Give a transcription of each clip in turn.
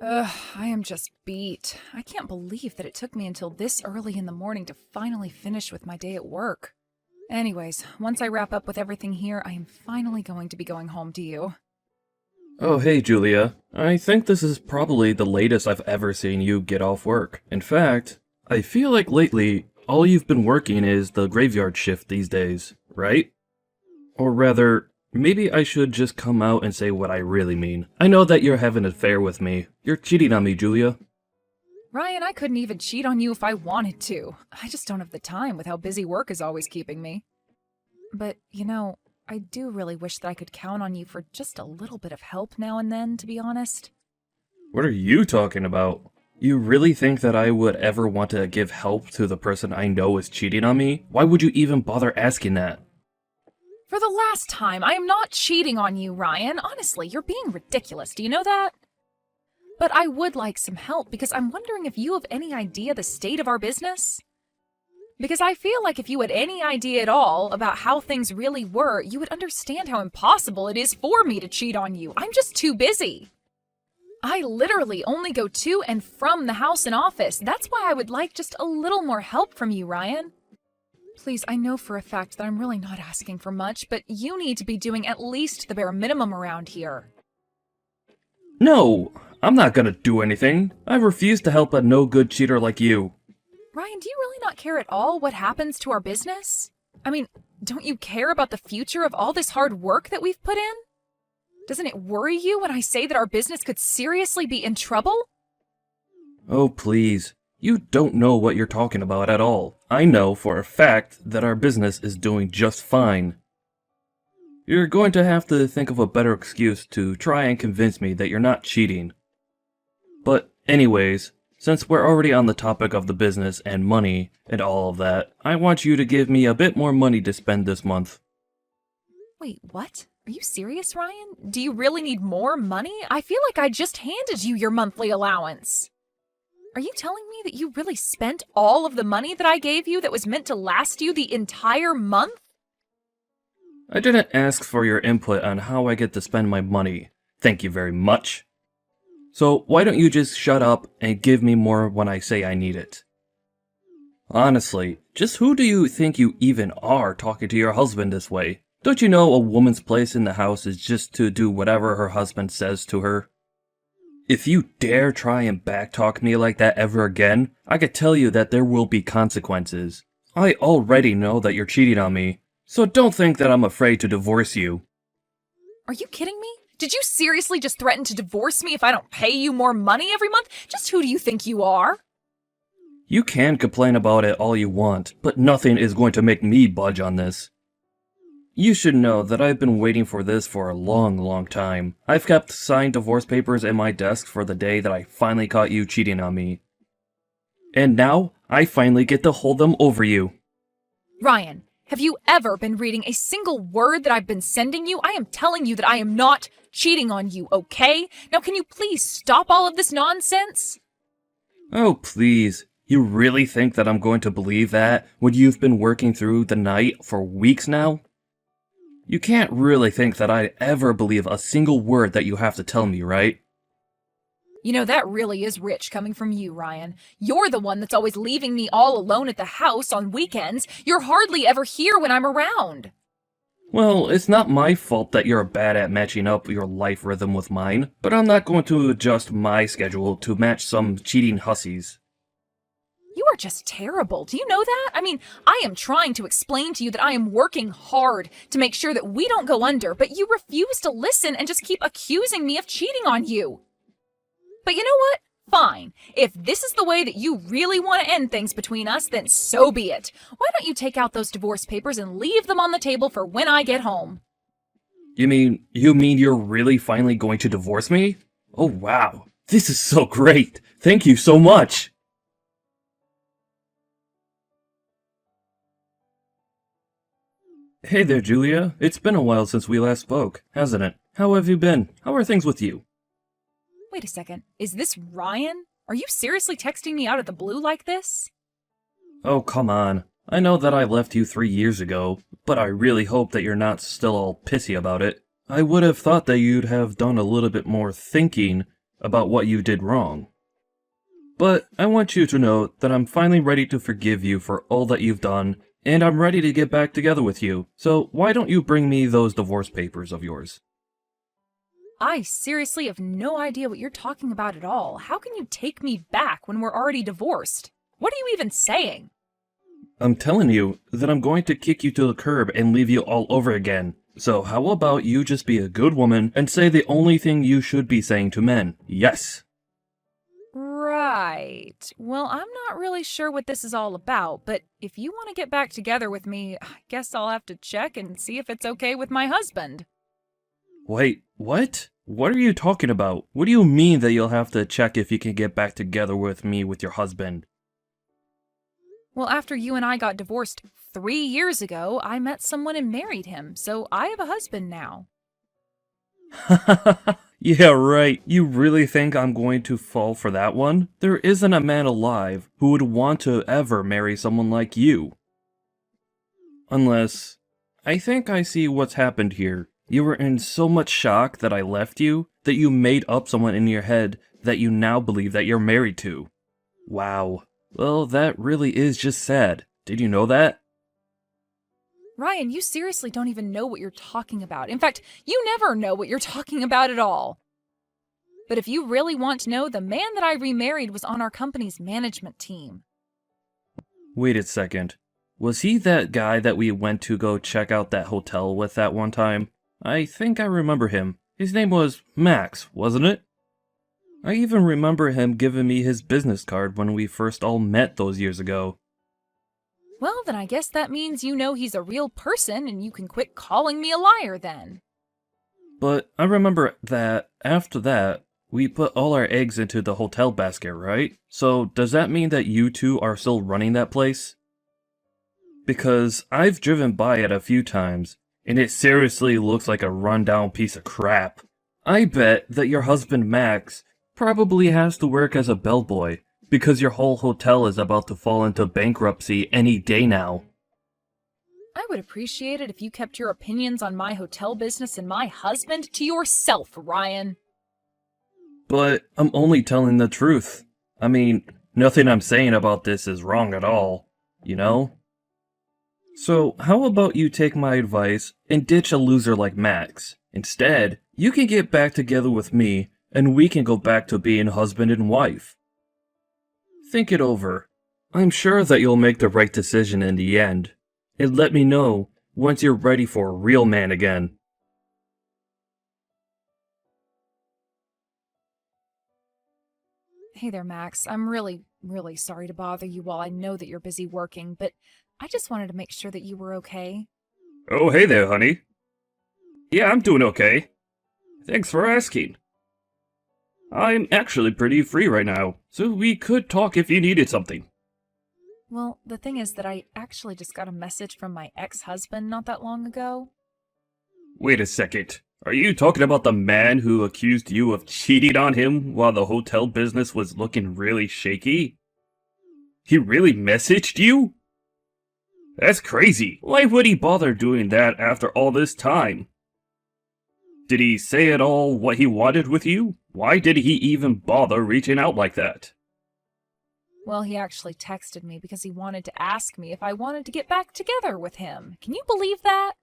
I am just beat. I can't believe that it took me until this early in the morning to finally finish with my day at work. Anyways, once I wrap up with everything here, I am finally going to be going home to you. Oh, hey, Julia. I think this is probably the latest I've ever seen you get off work. In fact, I feel like lately, all you've been working is the graveyard shift these days, right? Or rather, maybe I should just come out and say what I really mean. I know that you're having an affair with me. You're cheating on me, Julia. Ryan, I couldn't even cheat on you if I wanted to. I just don't have the time with how busy work is always keeping me. But, I do really wish that I could count on you for just a little bit of help now and then, to be honest. What are you talking about? You really think that I would ever want to give help to the person I know is cheating on me? Why would you even bother asking that? For the last time, I am not cheating on you, Ryan. Honestly, you're being ridiculous. Do you know that? But I would like some help because I'm wondering if you have any idea the state of our business? Because I feel like if you had any idea at all about how things really were, you would understand how impossible it is for me to cheat on you. I'm just too busy. I literally only go to and from the house and office. That's why I would like just a little more help from you, Ryan. Please, I know for a fact that I'm really not asking for much, but you need to be doing at least the bare minimum around here. No, I'm not gonna do anything. I refuse to help a no-good cheater like you. Ryan, do you really not care at all what happens to our business? I mean, don't you care about the future of all this hard work that we've put in? Doesn't it worry you when I say that our business could seriously be in trouble? Oh, please. You don't know what you're talking about at all. I know for a fact that our business is doing just fine. You're going to have to think of a better excuse to try and convince me that you're not cheating. But anyways, since we're already on the topic of the business and money and all of that, I want you to give me a bit more money to spend this month. Wait, what? Are you serious, Ryan? Do you really need more money? I feel like I just handed you your monthly allowance. Are you telling me that you really spent all of the money that I gave you that was meant to last you the entire month? I didn't ask for your input on how I get to spend my money. Thank you very much. So why don't you just shut up and give me more when I say I need it? Honestly, just who do you think you even are talking to your husband this way? Don't you know a woman's place in the house is just to do whatever her husband says to her? If you dare try and backtalk me like that ever again, I could tell you that there will be consequences. I already know that you're cheating on me, so don't think that I'm afraid to divorce you. Are you kidding me? Did you seriously just threaten to divorce me if I don't pay you more money every month? Just who do you think you are? You can complain about it all you want, but nothing is going to make me budge on this. You should know that I've been waiting for this for a long time. I've kept signed divorce papers in my desk for the day that I finally caught you cheating on me. And now, I finally get to hold them over you. Ryan, have you ever been reading a single word that I've been sending you? I am telling you that I am not cheating on you, okay? Now can you please stop all of this nonsense? Oh, please. You really think that I'm going to believe that when you've been working through the night for weeks now? You can't really think that I'd ever believe a single word that you have to tell me, right? You know, that really is rich coming from you, Ryan. You're the one that's always leaving me all alone at the house on weekends. You're hardly ever here when I'm around. Well, it's not my fault that you're bad at matching up your life rhythm with mine, but I'm not going to adjust my schedule to match some cheating hussies. You are just terrible. Do you know that? I mean, I am trying to explain to you that I am working hard to make sure that we don't go under, but you refuse to listen and just keep accusing me of cheating on you. But you know what? Fine. If this is the way that you really want to end things between us, then so be it. Why don't you take out those divorce papers and leave them on the table for when I get home? You mean you're really finally going to divorce me? Oh wow, this is so great. Thank you so much. Hey there, Julia. It's been a while since we last spoke, hasn't it? How have you been? How are things with you? Wait a second. Is this Ryan? Are you seriously texting me out of the blue like this? Oh, come on. I know that I left you 3 years ago, but I really hope that you're not still all pissy about it. I would have thought that you'd have done a little bit more thinking about what you did wrong. But I want you to know that I'm finally ready to forgive you for all that you've done, and I'm ready to get back together with you. So why don't you bring me those divorce papers of yours? I seriously have no idea what you're talking about at all. How can you take me back when we're already divorced? What are you even saying? I'm telling you that I'm going to kick you to the curb and leave you all over again. So how about you just be a good woman and say the only thing you should be saying to men? Yes. Right. Well, I'm not really sure what this is all about, but if you want to get back together with me, I guess I'll have to check and see if it's okay with my husband. Wait, what? What are you talking about? What do you mean that you'll have to check if you can get back together with me with your husband? Well, after you and I got divorced 3 years ago, I met someone and married him, so I have a husband now. Yeah, right. You really think I'm going to fall for that one? There isn't a man alive who would want to ever marry someone like you. Unless, I think I see what's happened here. You were in so much shock that I left you, that you made up someone in your head that you now believe that you're married to. Wow. Well, that really is just sad. Did you know that? Ryan, you seriously don't even know what you're talking about. In fact, you never know what you're talking about at all. But if you really want to know, the man that I remarried was on our company's management team. Wait a second. Was he that guy that we went to go check out that hotel with that one time? I think I remember him. His name was Max, wasn't it? I even remember him giving me his business card when we first all met those years ago. Well, then I guess that means you know he's a real person and you can quit calling me a liar then. But I remember that, after that, we put all our eggs into the hotel basket, right? So does that mean that you two are still running that place? Because I've driven by it a few times, and it seriously looks like a rundown piece of crap. I bet that your husband Max probably has to work as a bellboy, because your whole hotel is about to fall into bankruptcy any day now. I would appreciate it if you kept your opinions on my hotel business and my husband to yourself, Ryan. But I'm only telling the truth. I mean, nothing I'm saying about this is wrong at all, you know? So, how about you take my advice and ditch a loser like Max? Instead, you can get back together with me, and we can go back to being husband and wife. Think it over. I'm sure that you'll make the right decision in the end. And let me know once you're ready for a real man again. Hey there, Max. I'm really sorry to bother you while I know that you're busy working, but I just wanted to make sure that you were okay. Oh, hey there, honey. Yeah, I'm doing okay. Thanks for asking. I'm actually pretty free right now, so we could talk if you needed something. Well, the thing is that I actually just got a message from my ex-husband not that long ago. Wait a second. Are you talking about the man who accused you of cheating on him while the hotel business was looking really shaky? He really messaged you? That's crazy. Why would he bother doing that after all this time? Did he say at all what he wanted with you? Why did he even bother reaching out like that? Well, he actually texted me because he wanted to ask me if I wanted to get back together with him. Can you believe that?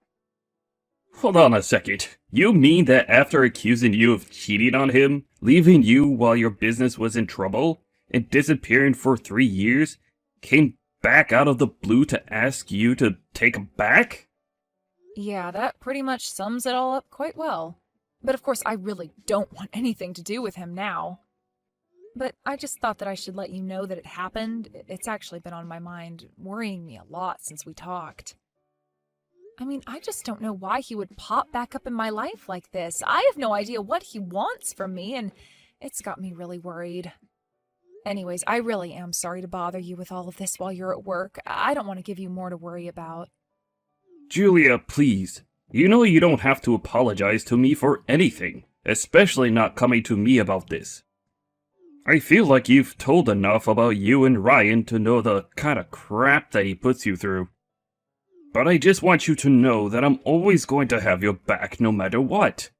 Hold on a second. You mean that after accusing you of cheating on him, leaving you while your business was in trouble, and disappearing for 3 years, came back out of the blue to ask you to take him back? Yeah, that pretty much sums it all up quite well. But of course, I really don't want anything to do with him now. But I just thought that I should let you know that it happened. It's actually been on my mind, worrying me a lot since we talked. I mean, I just don't know why he would pop back up in my life like this. I have no idea what he wants from me, and it's got me really worried. Anyways, I really am sorry to bother you with all of this while you're at work. I don't want to give you more to worry about. Julia, please. You know you don't have to apologize to me for anything, especially not coming to me about this. I feel like you've told enough about you and Ryan to know the kind of crap that he puts you through. But I just want you to know that I'm always going to have your back no matter what.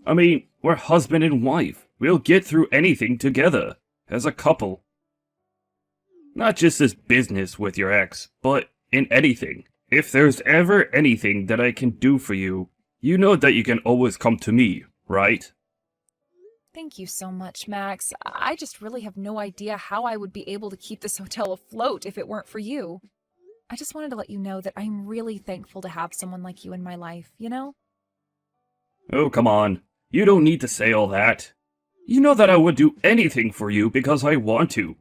I mean, we're husband and wife. We'll get through anything together, as a couple. Not just this business with your ex, but in anything. If there's ever anything that I can do for you, you know that you can always come to me, right? Thank you so much, Max. I just really have no idea how I would be able to keep this hotel afloat if it weren't for you. I just wanted to let you know that I'm really thankful to have someone like you in my life, you know? Oh, come on. You don't need to say all that. You know that I would do anything for you because I want to.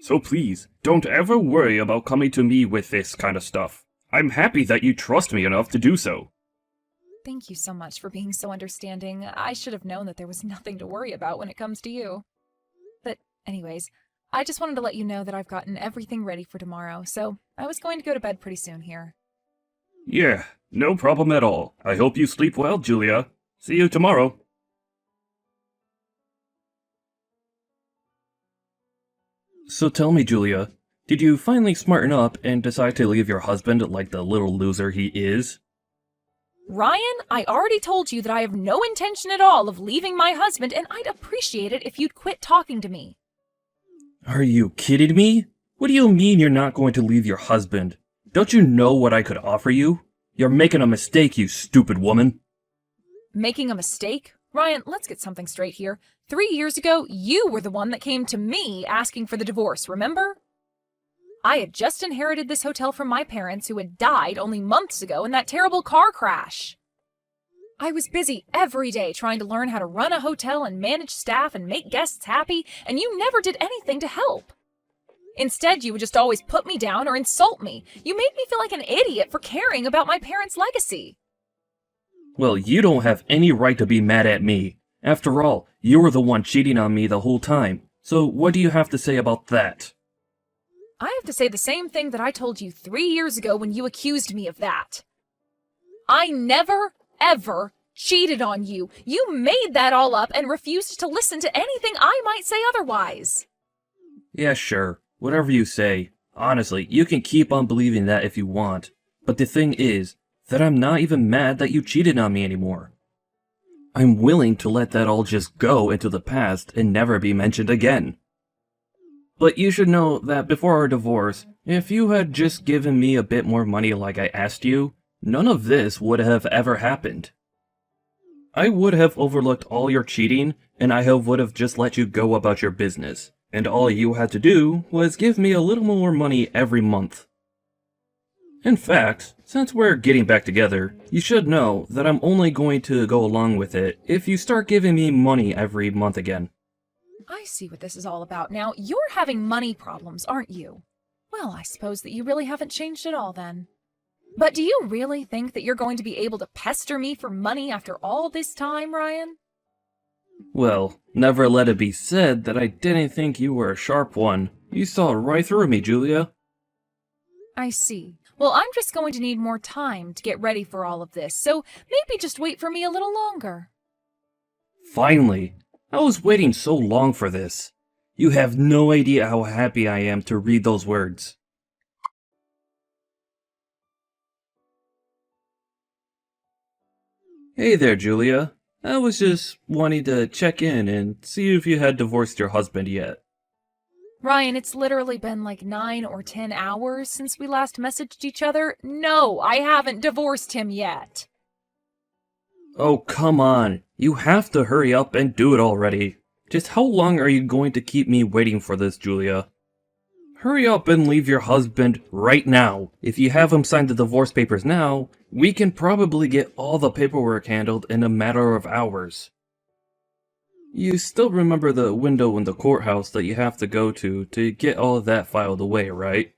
So please, don't ever worry about coming to me with this kind of stuff. I'm happy that you trust me enough to do so. Thank you so much for being so understanding. I should have known that there was nothing to worry about when it comes to you. But anyways, I just wanted to let you know that I've gotten everything ready for tomorrow, so I was going to go to bed pretty soon here. Yeah, no problem at all. I hope you sleep well, Julia. See you tomorrow. So tell me, Julia, did you finally smarten up and decide to leave your husband like the little loser he is? Ryan, I already told you that I have no intention at all of leaving my husband, and I'd appreciate it if you'd quit talking to me. Are you kidding me? What do you mean you're not going to leave your husband? Don't you know what I could offer you? You're making a mistake, you stupid woman. Making a mistake? Ryan, let's get something straight here. 3 years ago, you were the one that came to me asking for the divorce, remember? I had just inherited this hotel from my parents who had died only months ago in that terrible car crash. I was busy every day trying to learn how to run a hotel and manage staff and make guests happy, and you never did anything to help. Instead, you would just always put me down or insult me. You made me feel like an idiot for caring about my parents' legacy. Well, you don't have any right to be mad at me. After all, you were the one cheating on me the whole time. So what do you have to say about that? I have to say the same thing that I told you 3 years ago when you accused me of that. I never, ever cheated on you. You made that all up and refused to listen to anything I might say otherwise. Yeah, sure. Whatever you say. Honestly, you can keep on believing that if you want. But the thing is, that I'm not even mad that you cheated on me anymore. I'm willing to let that all just go into the past and never be mentioned again. But you should know that before our divorce, if you had just given me a bit more money like I asked you, none of this would have ever happened. I would have overlooked all your cheating, and I would have just let you go about your business, and all you had to do was give me a little more money every month. In fact, since we're getting back together, you should know that I'm only going to go along with it if you start giving me money every month again. I see what this is all about now. You're having money problems, aren't you? Well, I suppose that you really haven't changed at all then. But do you really think that you're going to be able to pester me for money after all this time, Ryan? Well, never let it be said that I didn't think you were a sharp one. You saw right through me, Julia. I see. Well, I'm just going to need more time to get ready for all of this, so maybe just wait for me a little longer. Finally! I was waiting so long for this. You have no idea how happy I am to read those words. Hey there, Julia. I was just wanting to check in and see if you had divorced your husband yet. Ryan, it's literally been like 9 or 10 hours since we last messaged each other. No, I haven't divorced him yet. Oh, come on. You have to hurry up and do it already. Just how long are you going to keep me waiting for this, Julia? Hurry up and leave your husband right now. If you have him sign the divorce papers now, we can probably get all the paperwork handled in a matter of hours. You still remember the window in the courthouse that you have to go to get all of that filed away, right?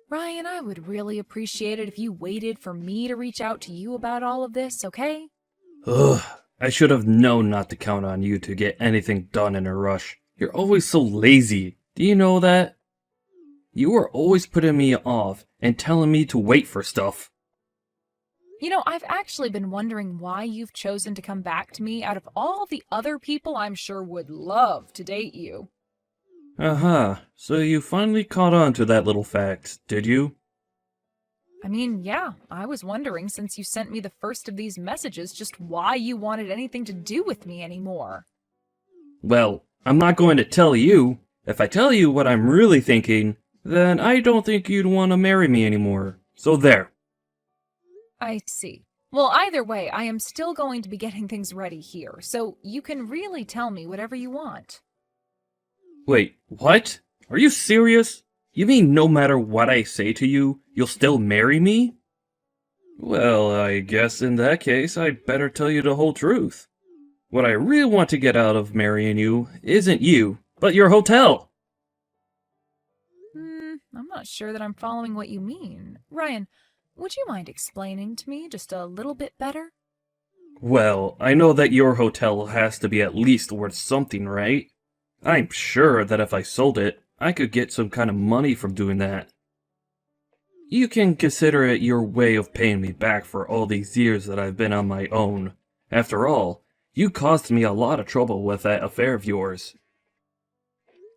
Ryan, I would really appreciate it if you waited for me to reach out to you about all of this, okay? Ugh, I should have known not to count on you to get anything done in a rush. You're always so lazy. Do you know that? You are always putting me off and telling me to wait for stuff. You know, I've actually been wondering why you've chosen to come back to me out of all the other people I'm sure would love to date you. Uh-huh, so you finally caught on to that little fact, did you? I mean, yeah, I was wondering since you sent me the first of these messages just why you wanted anything to do with me anymore. Well, I'm not going to tell you. If I tell you what I'm really thinking, then I don't think you'd want to marry me anymore. So there. I see. Well, either way, I am still going to be getting things ready here, so you can really tell me whatever you want. Wait, what? Are you serious? You mean no matter what I say to you, you'll still marry me? Well, I guess in that case, I'd better tell you the whole truth. What I really want to get out of marrying you isn't you, but your hotel. I'm not sure that I'm following what you mean. Ryan, would you mind explaining to me just a little bit better? Well, I know that your hotel has to be at least worth something, right? I'm sure that if I sold it, I could get some kind of money from doing that. You can consider it your way of paying me back for all these years that I've been on my own. After all, you caused me a lot of trouble with that affair of yours.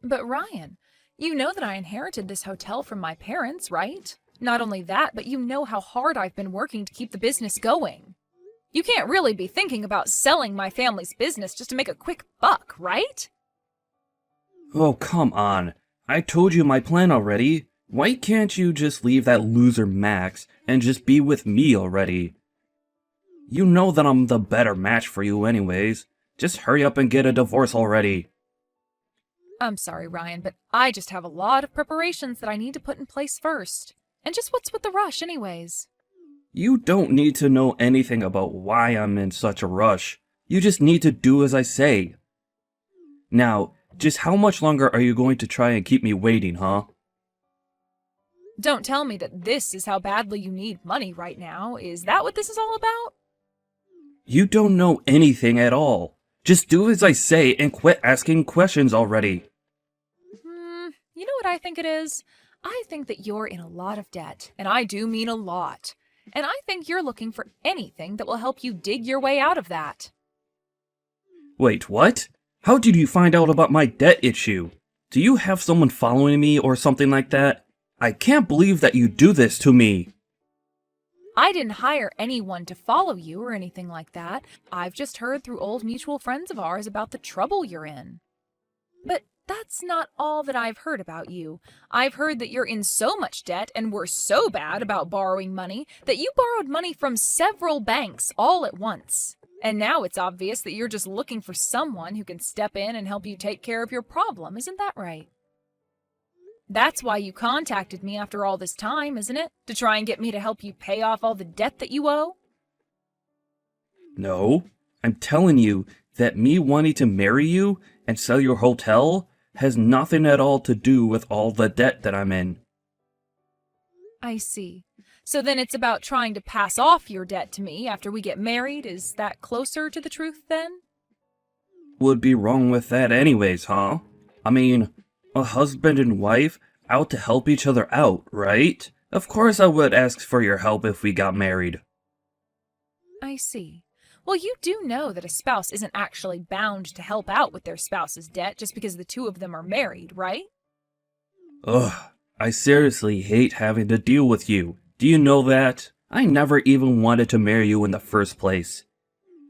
But Ryan, you know that I inherited this hotel from my parents, right? Not only that, but you know how hard I've been working to keep the business going. You can't really be thinking about selling my family's business just to make a quick buck, right? Oh, come on. I told you my plan already. Why can't you just leave that loser Max and just be with me already? You know that I'm the better match for you anyways. Just hurry up and get a divorce already. I'm sorry, Ryan, but I just have a lot of preparations that I need to put in place first. And just what's with the rush anyways? You don't need to know anything about why I'm in such a rush. You just need to do as I say. Now, just how much longer are you going to try and keep me waiting, huh? Don't tell me that this is how badly you need money right now. Is that what this is all about? You don't know anything at all. Just do as I say and quit asking questions already. You know what I think it is? I think that you're in a lot of debt, and I do mean a lot. And I think you're looking for anything that will help you dig your way out of that. Wait, what? How did you find out about my debt issue? Do you have someone following me or something like that? I can't believe that you do this to me. I didn't hire anyone to follow you or anything like that. I've just heard through old mutual friends of ours about the trouble you're in. But that's not all that I've heard about you. I've heard that you're in so much debt and were so bad about borrowing money that you borrowed money from several banks all at once. And now it's obvious that you're just looking for someone who can step in and help you take care of your problem, isn't that right? That's why you contacted me after all this time, isn't it? To try and get me to help you pay off all the debt that you owe? No, I'm telling you that me wanting to marry you and sell your hotel has nothing at all to do with all the debt that I'm in. I see. So then it's about trying to pass off your debt to me after we get married? Is that closer to the truth then? Would be wrong with that anyways, huh? I mean, a husband and wife out to help each other out, right? Of course I would ask for your help if we got married. I see. Well, you do know that a spouse isn't actually bound to help out with their spouse's debt just because the two of them are married, right? Ugh, I seriously hate having to deal with you. Do you know that? I never even wanted to marry you in the first place.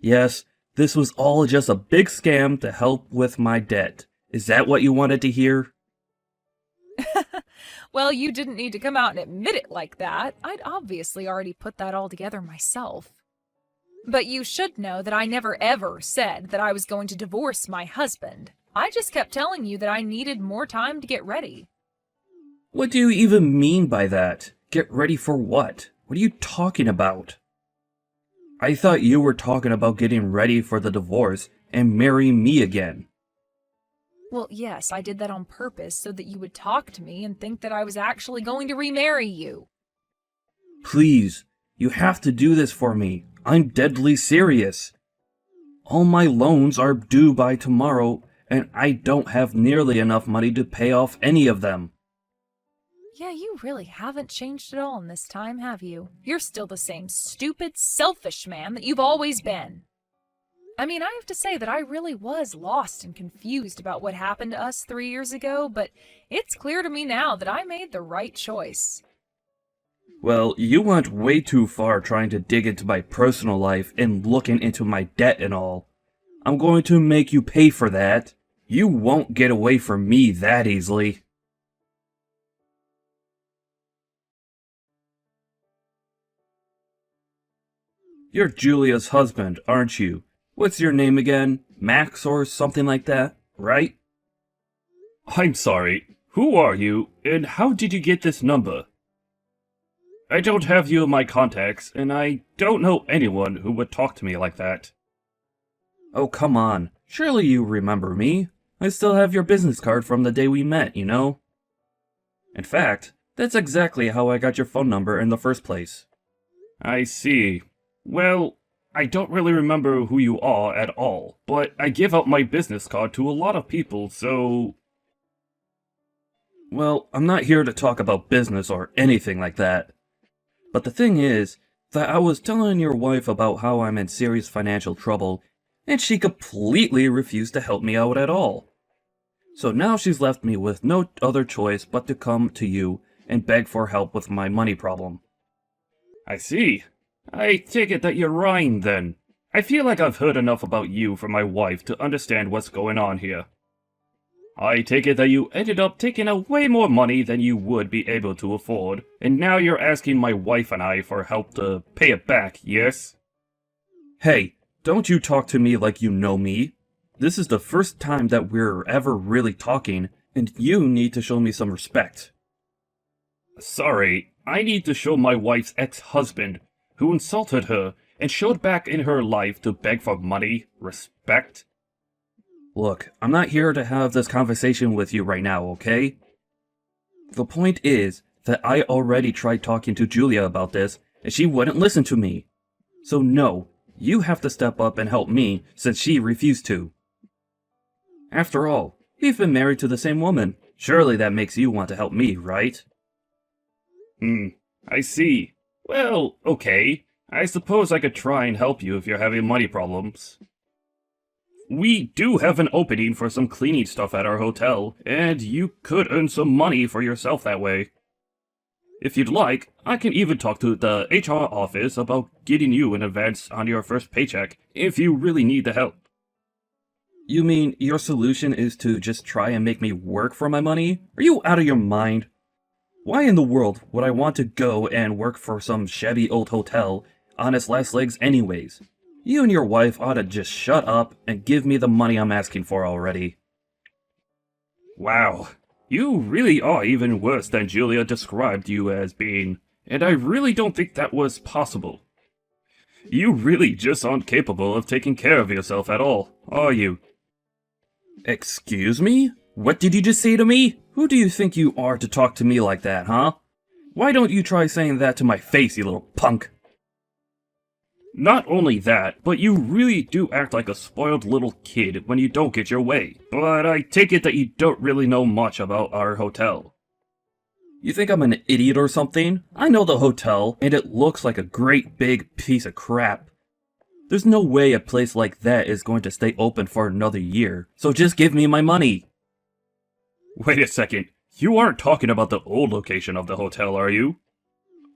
Yes, this was all just a big scam to help with my debt. Is that what you wanted to hear? Well, you didn't need to come out and admit it like that. I'd obviously already put that all together myself. But you should know that I never ever said that I was going to divorce my husband. I just kept telling you that I needed more time to get ready. What do you even mean by that? Get ready for what? What are you talking about? I thought you were talking about getting ready for the divorce and marrying me again. Well, yes, I did that on purpose so that you would talk to me and think that I was actually going to remarry you. Please, you have to do this for me. I'm deadly serious. All my loans are due by tomorrow, and I don't have nearly enough money to pay off any of them. Yeah, you really haven't changed at all in this time, have you? You're still the same stupid, selfish man that you've always been. I mean, I have to say that I really was lost and confused about what happened to us 3 years ago, but it's clear to me now that I made the right choice. Well, you went way too far trying to dig into my personal life and looking into my debt and all. I'm going to make you pay for that. You won't get away from me that easily. You're Julia's husband, aren't you? What's your name again? Max or something like that, right? I'm sorry. Who are you, and how did you get this number? I don't have you in my contacts, and I don't know anyone who would talk to me like that. Oh, come on. Surely you remember me. I still have your business card from the day we met, you know? In fact, that's exactly how I got your phone number in the first place. I see. Well, I don't really remember who you are at all, but I give out my business card to a lot of people, so... Well, I'm not here to talk about business or anything like that. But the thing is that I was telling your wife about how I'm in serious financial trouble, and she completely refused to help me out at all. So now she's left me with no other choice but to come to you and beg for help with my money problem. I see. I take it that you're Ryan, then. I feel like I've heard enough about you from my wife to understand what's going on here. I take it that you ended up taking out way more money than you would be able to afford, and now you're asking my wife and I for help to pay it back, yes? Hey, don't you talk to me like you know me. This is the first time that we're ever really talking, and you need to show me some respect. Sorry, I need to show my wife's ex-husband, who insulted her and showed back in her life to beg for money, respect? Look, I'm not here to have this conversation with you right now, okay? The point is that I already tried talking to Julia about this, and she wouldn't listen to me. So no, you have to step up and help me since she refused to. After all, we've been married to the same woman. Surely that makes you want to help me, right? I see. Well, okay. I suppose I could try and help you if you're having money problems. We do have an opening for some cleaning stuff at our hotel, and you could earn some money for yourself that way. If you'd like, I can even talk to the HR office about getting you an advance on your first paycheck if you really need the help. You mean your solution is to just try and make me work for my money? Are you out of your mind? Why in the world would I want to go and work for some shabby old hotel on its last legs anyways? You and your wife ought to just shut up and give me the money I'm asking for already. Wow, you really are even worse than Julia described you as being, and I really don't think that was possible. You really just aren't capable of taking care of yourself at all, are you? Excuse me? What did you just say to me? Who do you think you are to talk to me like that, huh? Why don't you try saying that to my face, you little punk? Not only that, but you really do act like a spoiled little kid when you don't get your way. But I take it that you don't really know much about our hotel. You think I'm an idiot or something? I know the hotel, and it looks like a great big piece of crap. There's no way a place like that is going to stay open for another year, so just give me my money. Wait a second, you aren't talking about the old location of the hotel, are you?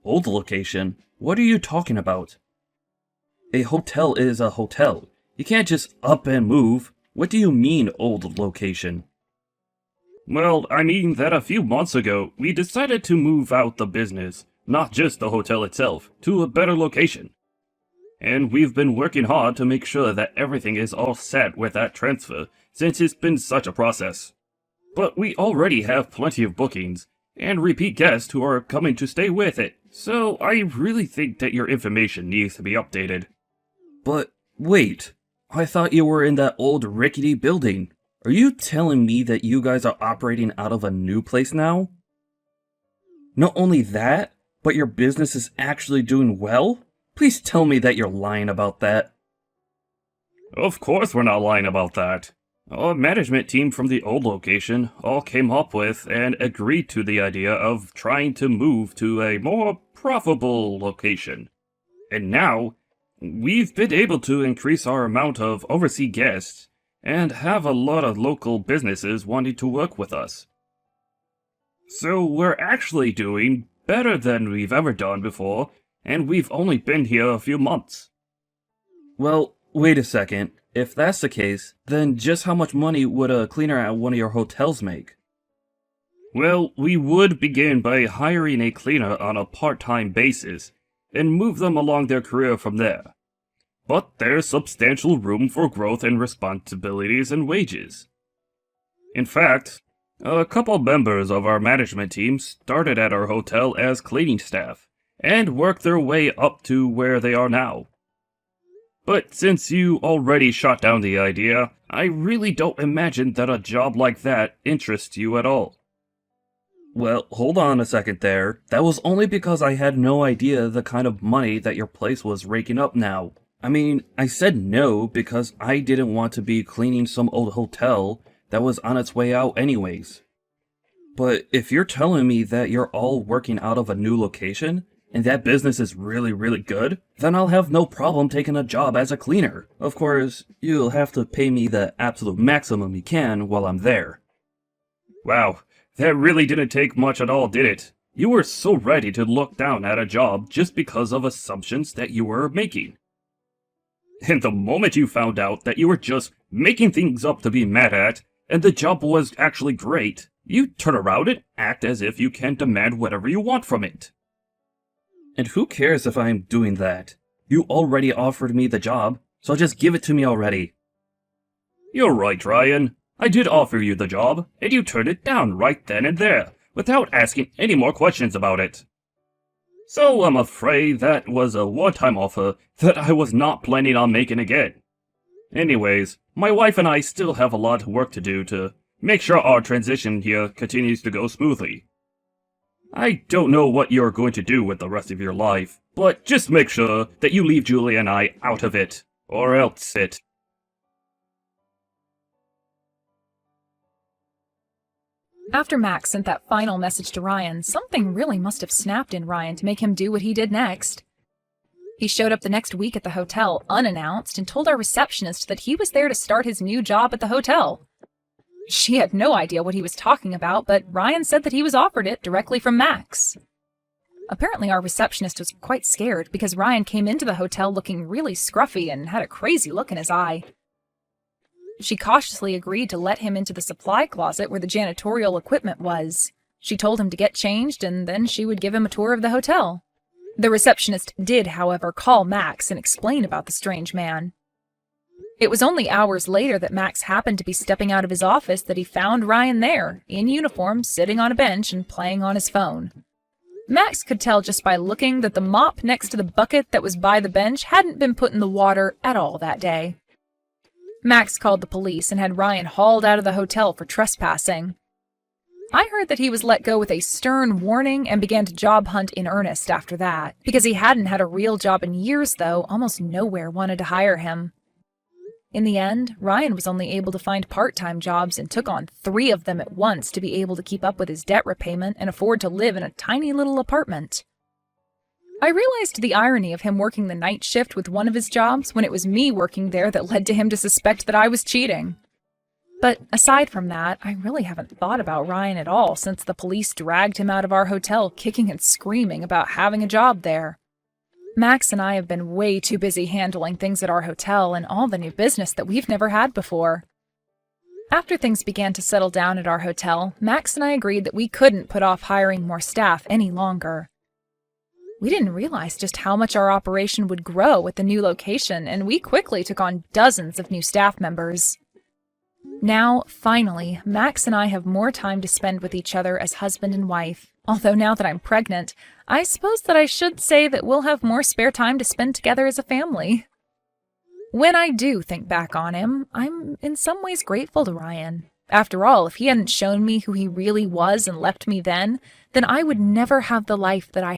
Old location? What are you talking about? A hotel is a hotel. You can't just up and move. What do you mean, old location? Well, I mean that a few months ago, we decided to move out the business, not just the hotel itself, to a better location. And we've been working hard to make sure that everything is all set with that transfer, since it's been such a process. But we already have plenty of bookings, and repeat guests who are coming to stay with it, so I really think that your information needs to be updated. But wait, I thought you were in that old rickety building. Are you telling me that you guys are operating out of a new place now? Not only that, but your business is actually doing well? Please tell me that you're lying about that. Of course we're not lying about that. Our management team from the old location all came up with and agreed to the idea of trying to move to a more profitable location. And now, we've been able to increase our amount of overseas guests and have a lot of local businesses wanting to work with us. So we're actually doing better than we've ever done before, and we've only been here a few months. Well, wait a second. If that's the case, then just how much money would a cleaner at one of your hotels make? Well, we would begin by hiring a cleaner on a part-time basis, and move them along their career from there. But there's substantial room for growth in responsibilities and wages. In fact, a couple members of our management team started at our hotel as cleaning staff, and worked their way up to where they are now. But since you already shot down the idea, I really don't imagine that a job like that interests you at all. Well, hold on a second there. That was only because I had no idea the kind of money that your place was raking up now. I mean, I said no because I didn't want to be cleaning some old hotel that was on its way out anyways. But if you're telling me that you're all working out of a new location, and that business is really, really good, then I'll have no problem taking a job as a cleaner. Of course, you'll have to pay me the absolute maximum you can while I'm there. Wow, that really didn't take much at all, did it? You were so ready to look down at a job just because of assumptions that you were making. And the moment you found out that you were just making things up to be mad at, and the job was actually great, you turn around and act as if you can demand whatever you want from it. And who cares if I'm doing that? You already offered me the job, so just give it to me already. You're right, Ryan. I did offer you the job, and you turned it down right then and there, without asking any more questions about it. So I'm afraid that was a one-time offer that I was not planning on making again. Anyways, my wife and I still have a lot of work to do to make sure our transition here continues to go smoothly. I don't know what you're going to do with the rest of your life, but just make sure that you leave Julie and I out of it, or else it. After Max sent that final message to Ryan, something really must have snapped in Ryan to make him do what he did next. He showed up the next week at the hotel unannounced and told our receptionist that he was there to start his new job at the hotel. She had no idea what he was talking about, but Ryan said that he was offered it directly from Max. Apparently our receptionist was quite scared because Ryan came into the hotel looking really scruffy and had a crazy look in his eye. She cautiously agreed to let him into the supply closet where the janitorial equipment was. She told him to get changed, and then she would give him a tour of the hotel. The receptionist did, however, call Max and explain about the strange man. It was only hours later that Max happened to be stepping out of his office that he found Ryan there, in uniform, sitting on a bench and playing on his phone. Max could tell just by looking that the mop next to the bucket that was by the bench hadn't been put in the water at all that day. Max called the police and had Ryan hauled out of the hotel for trespassing. I heard that he was let go with a stern warning and began to job hunt in earnest after that. Because he hadn't had a real job in years, though, almost nowhere wanted to hire him. In the end, Ryan was only able to find part-time jobs and took on 3 of them at once to be able to keep up with his debt repayment and afford to live in a tiny little apartment. I realized the irony of him working the night shift with one of his jobs when it was me working there that led to him to suspect that I was cheating. But aside from that, I really haven't thought about Ryan at all since the police dragged him out of our hotel kicking and screaming about having a job there. Max and I have been way too busy handling things at our hotel and all the new business that we've never had before. After things began to settle down at our hotel, Max and I agreed that we couldn't put off hiring more staff any longer. We didn't realize just how much our operation would grow at the new location, and we quickly took on dozens of new staff members. Now, finally, Max and I have more time to spend with each other as husband and wife. Although now that I'm pregnant, I suppose that I should say that we'll have more spare time to spend together as a family. When I do think back on him, I'm in some ways grateful to Ryan. After all, if he hadn't shown me who he really was and left me then I would never have the life that I